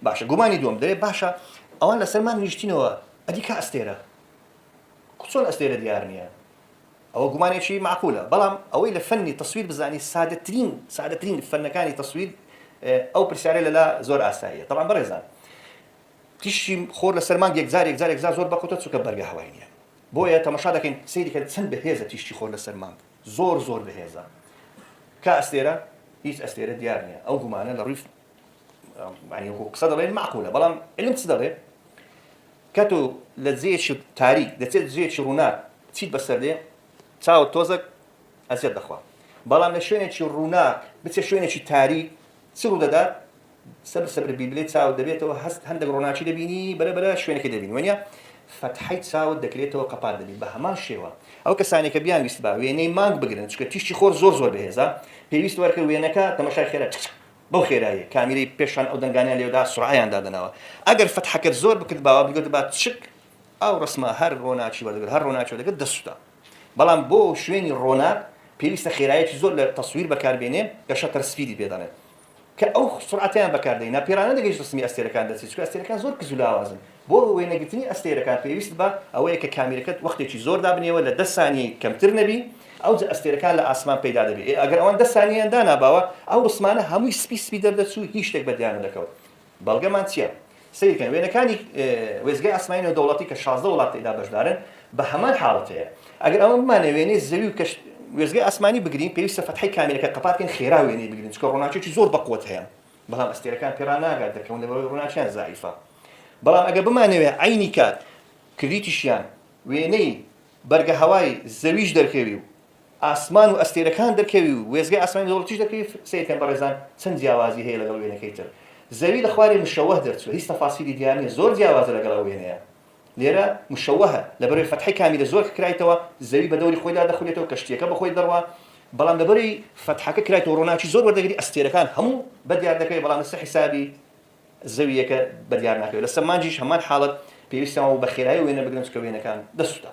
باشە گومانی دوم دەرێ باشە ئەوان لە سەرمان نیشتینەوە ئەدی کا ئەستێرە چۆن ئەستێرە دیار نییە ئەوە گومانێکی معقولە بەڵام ئەوەی لە فەنی تەسویر بزانی سادەترین فەنەکانی تەسویر ئەو پرسیارە لەلا زۆر ئاساییە طبعا بەڕێزان تیشی خۆر لە سەرمان یەکجار زۆر بەقوتە چووکە بەرگە هەوای نییە بۆیە تەماشا دەکەین سەیری کە چەند بەهێزە تیشتی خۆر لە سەرمان زۆر بەهێزە کا ئەستێرە هیچ ئەستێرە دیار نییە ئەو گومانە لە ڕووی قسە دەڵێن معقولە بەڵام علم چ دەڵێ کە تۆ لە جێیەکی تاریک دەچێت جێیەکی ڕووناک چیت بەسەر دێ چاوت تۆزێک ئەزیەت دەخوا بەڵام لە شوێنێکی ڕووناک بچێ شوێنێکی تاریک چ ڕوو دەدات سەبر بیبلێت چاوت دەبێتەوە هەست هەندێک ڕۆناچی دەبینی بەرە شوێنێکی دەبینی وەنیە فتحەی چاوت دەکرێتەوە قەپات دەبین بە هەمان شێوە ئەو کەسانێکە بیان ویست با وێنەی مانگ بگرن چکە تیشتی خۆر زۆر بەهێزە پێویست وەرکە وێنەکە تەماشای خێرا بەو خێرایی کامیرەی پێشان ئەو دەنگانیان لێودا سرعەیان دادنەوە ئەگەر فتحەکەت زۆر بکرد باوە بگوت با چک ئەو ڕسمە هەر ڕۆناچی وەردەگرت هەر ڕۆناچی وەردەگرت دەسووتە بەڵام بۆ شوێنی ڕۆناک پێویستە خێرایەکی زۆر لە تەسویر بەکاربێنێ کە شەتەر سپیدی پێدەڵێن کە ئەو سرعەتیان بەکاردێنا پێرانە دەگەیشت ڕسمی ئەستێرەکان دەچێت چکە ئەستێرەکان زۆر کز و لاوازن بۆ وێنەگرتنی ئەستێرەکان پێویست بە ئەوەیە کە کامیرەکەت وەختێکی زۆر دابنێەوە لە 10 ثانیە کەمتر نەبی ئەو ئەستێرەکان لە ئاسمان پەیدا دەبێت ئەگەر ئەوان 10 ثانیەیان داناباوە ئەو ڕسمانە هەمووی سپی دەردەچوو هیچ شتێک بەدیان نەدەکەوت بەڵگەمان چییە سەیرکەن وێنەکانی وێزگای ئاسمانیەوە دەوڵەتی کە 16 وڵات تێدا بەشدارن بە هەمان حاڵەتەیە ئەگەر ئەوە بمانە وێنەی زەوی و وێزگای ئاسمانی بگرین پێویستە فتحەی کامیرەکە قەپاتکەن خێرا وێنەی بگرین چکە ڕۆناچێکی زۆر بەقوت هەیە بەڵام ئەستێرەکان پێڕان ناگات دەکەون لەبەرەوەی ڕۆناچیان زایفە بەڵام ئەگەر بمانەوێ عینی کات کریتیشیان وێنەی بەرگە هەوای زەویش دەرکەوی و ئاسمان و ئەستێرەکان دەرکەوی و وێزگای ئاسمانی دەوڵەتیش دەرکەوی سەیرکەن بەڕێزان چەند جیاوازی هەیە لەگەڵ وێنەکەی تر زەوی لە خوارێ مشەوەه دەرچوە هیچ تەفاسیلی دیار نییە زۆر جیاوازە لەگەڵ ئەو وێنەیە لێرە مشەوەهە لەبەرەوەی فتحەی کامیرە زۆر کرایتەوە زەوی بە دەوری خۆیدا دەخولێتەوە کەشتیەکە بەخۆی دەڕوا بەڵام لەبەرەوەی فتحەکە کرایتەوە ڕۆناچی زۆر وەردەگری ئەستێرەکان هەموو بەدیار دەکەوێت بەڵام لەسەر حیسابی زەویەکە بەدیار ناکەوێت لە سەمانجیش هەمان حاڵەت پێویستەوە بە خێرایی وێنە بگرن چکە وێنەکان دەسووتە